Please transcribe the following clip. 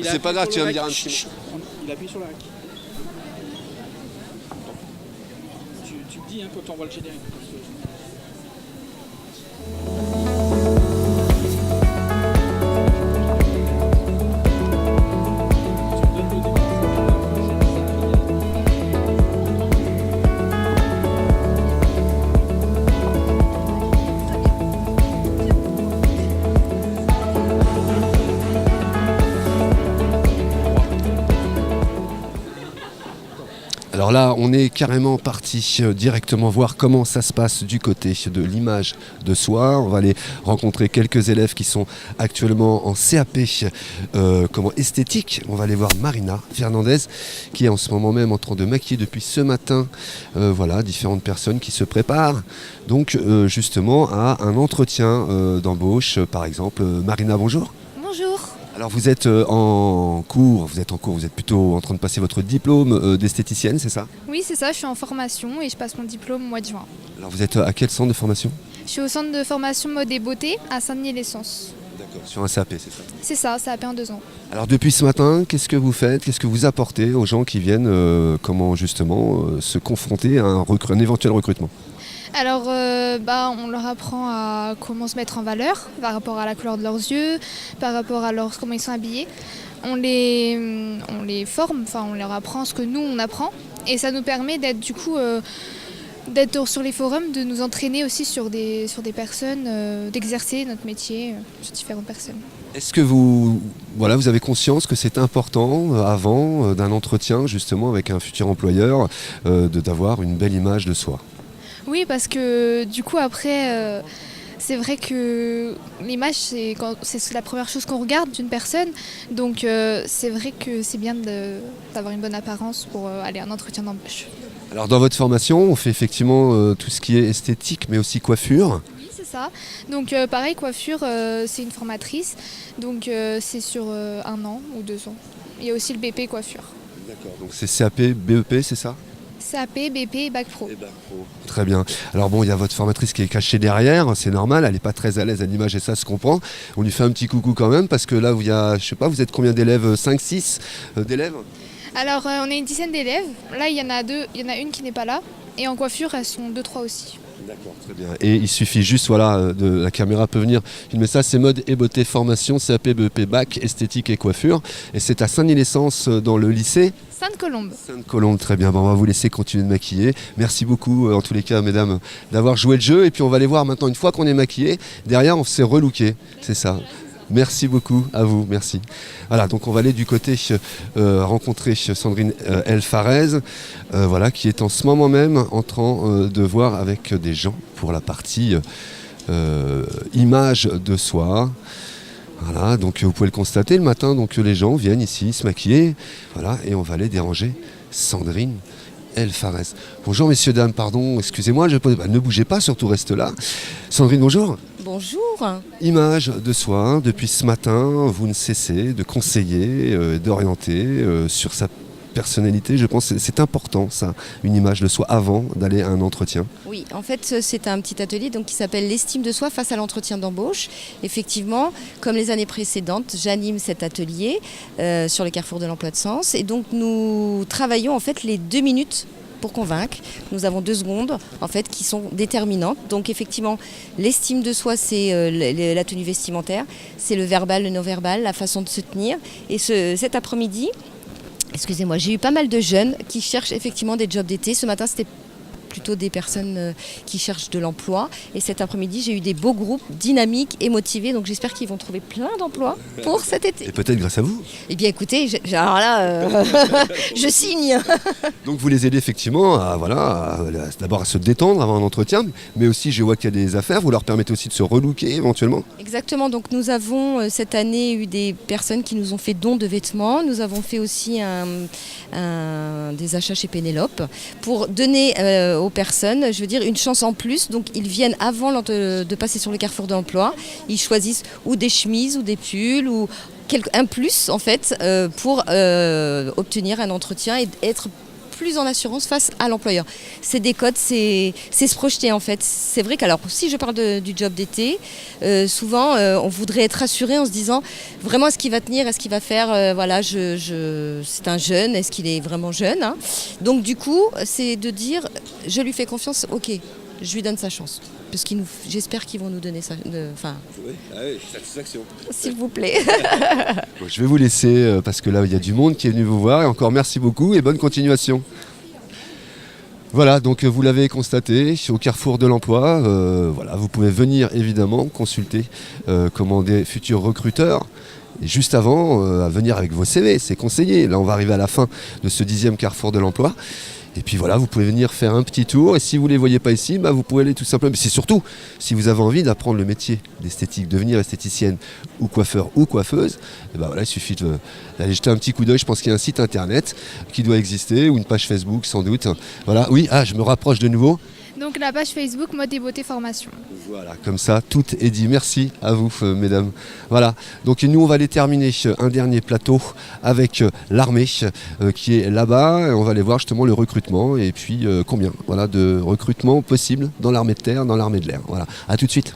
C'est pas grave, tu vas me dire un petit mot. Il appuie sur la REC. Tu me dis quand on voit le générique. Alors là, on est carrément parti directement voir comment ça se passe du côté de l'image de soi. On va aller rencontrer quelques élèves qui sont actuellement en CAP esthétique. On va aller voir Marina Fernandez qui est en ce moment même en train de maquiller depuis ce matin. Voilà, différentes personnes qui se préparent donc justement à un entretien d'embauche. Par exemple, Marina, bonjour. Bonjour. Alors vous êtes en cours, vous êtes plutôt en train de passer votre diplôme d'esthéticienne, c'est ça? Oui, c'est ça, je suis en formation et je passe mon diplôme au mois de juin. Alors vous êtes à quel centre de formation? Je suis au centre de formation mode et beauté à Saint-Denis-l'Essence. D'accord, sur un CAP, c'est ça? C'est ça, CAP en 2 ans. Alors depuis ce matin, qu'est-ce que vous faites? Qu'est-ce que vous apportez aux gens qui viennent comment justement se confronter à un éventuel recrutement? Alors, on leur apprend à comment se mettre en valeur par rapport à la couleur de leurs yeux, par rapport à comment ils sont habillés. On les forme, on leur apprend ce que nous on apprend et ça nous permet d'être d'être sur les forums, de nous entraîner aussi sur des personnes, d'exercer notre métier sur différentes personnes. Est-ce que vous avez conscience que c'est important avant d'un entretien justement avec un futur employeur d'avoir une belle image de soi? Oui, parce que du coup après, c'est vrai que l'image c'est la première chose qu'on regarde d'une personne, donc c'est vrai que c'est bien d'avoir une bonne apparence pour aller à un entretien d'embauche. Alors dans votre formation, on fait effectivement tout ce qui est esthétique mais aussi coiffure. Oui, c'est ça. Donc pareil, coiffure, c'est une formatrice, donc c'est sur 1 an ou 2 ans. Il y a aussi le BP coiffure. D'accord, donc c'est CAP, BEP, c'est ça? CAP, BP et Bac Pro. Très bien. Alors bon, il y a votre formatrice qui est cachée derrière, c'est normal, elle n'est pas très à l'aise à l'image et ça se comprend. On lui fait un petit coucou quand même parce que là, vous êtes combien d'élèves? 5, 6 d'élèves? Alors on est une dizaine d'élèves, là il y en a une qui n'est pas là et en coiffure elles sont 2-3 aussi. D'accord, très bien. Et il suffit juste, la caméra peut venir filmer ça, c'est mode et beauté formation, CAP, BEP, Bac, esthétique et coiffure. Et c'est à Saint-Denis-l'Essence dans le lycée Sainte-Colombe. Sainte-Colombe, très bien. Bon, on va vous laisser continuer de maquiller. Merci beaucoup, en tous les cas, mesdames, d'avoir joué le jeu. Et puis on va aller voir maintenant, une fois qu'on est maquillé, derrière on s'est relooké, c'est ça. Merci beaucoup à vous, merci. Voilà, donc on va aller du côté rencontrer Sandrine Elfarez, qui est en ce moment même en train de voir avec des gens pour la partie image de soi. Voilà, donc vous pouvez le constater le matin, donc les gens viennent ici se maquiller, et on va aller déranger Sandrine Elfarez. Bonjour messieurs, dames, pardon, excusez-moi, ne bougez pas, surtout reste là. Sandrine, bonjour. Bonjour. Image de soi, depuis ce matin, vous ne cessez de conseiller, d'orienter sur sa personnalité. Je pense que c'est important, ça, une image de soi avant d'aller à un entretien. Oui, en fait, c'est un petit atelier qui s'appelle l'estime de soi face à l'entretien d'embauche. Effectivement, comme les années précédentes, j'anime cet atelier sur le carrefour de l'emploi de Sens. Et donc, nous travaillons en fait les 2 minutes pour convaincre. Nous avons 2 secondes en fait qui sont déterminantes. Donc effectivement, l'estime de soi, c'est la tenue vestimentaire, c'est le verbal, le non-verbal, la façon de se tenir. Et cet après-midi, excusez-moi, j'ai eu pas mal de jeunes qui cherchent effectivement des jobs d'été. Ce matin, c'était plutôt des personnes qui cherchent de l'emploi. Et cet après-midi, j'ai eu des beaux groupes dynamiques et motivés. Donc j'espère qu'ils vont trouver plein d'emplois pour cet été. Et peut-être grâce à vous. Eh bien écoutez, alors là, je signe. Donc vous les aidez effectivement d'abord à se détendre avant un entretien, mais aussi je vois qu'il y a des affaires, vous leur permettez aussi de se relooker éventuellement. Exactement, donc nous avons cette année eu des personnes qui nous ont fait don de vêtements. Nous avons fait aussi des achats chez Pénélope pour donner aux personnes, une chance en plus. Donc ils viennent avant de passer sur le carrefour d'emploi. Ils choisissent ou des chemises ou des pulls ou un plus en fait pour obtenir un entretien et être plus en assurance face à l'employeur. C'est des codes, c'est se projeter en fait. C'est vrai qu'alors, si je parle du job d'été, souvent on voudrait être rassuré en se disant vraiment est-ce qu'il va tenir, est-ce qu'il va faire, voilà, c'est un jeune, est-ce qu'il est vraiment jeune, hein. Donc du coup, c'est de dire je lui fais confiance, ok, je lui donne sa chance. Parce j'espère qu'ils vont nous donner ça. Satisfaction. S'il vous plaît. Bon, je vais vous laisser parce que là il y a du monde qui est venu vous voir et encore merci beaucoup et bonne continuation. Voilà, donc vous l'avez constaté, au carrefour de l'emploi, voilà, vous pouvez venir évidemment consulter comment des futurs recruteurs. Et juste avant, à venir avec vos CV, c'est conseillé. Là on va arriver à la fin de ce 10e carrefour de l'emploi. Et puis voilà, vous pouvez venir faire un petit tour. Et si vous ne les voyez pas ici, vous pouvez aller tout simplement. Mais c'est surtout, si vous avez envie d'apprendre le métier d'esthétique, devenir esthéticienne ou coiffeur ou coiffeuse, voilà, il suffit d'aller jeter un petit coup d'œil. Je pense qu'il y a un site internet qui doit exister ou une page Facebook sans doute. Voilà, oui, je me rapproche de nouveau. Donc la page Facebook Mode et Beauté Formation. Voilà, comme ça, tout est dit. Merci à vous, mesdames. Voilà, donc nous, on va aller terminer un dernier plateau avec l'armée qui est là-bas. On va aller voir justement le recrutement et puis combien de recrutements possibles dans l'armée de terre, dans l'armée de l'air. Voilà, à tout de suite.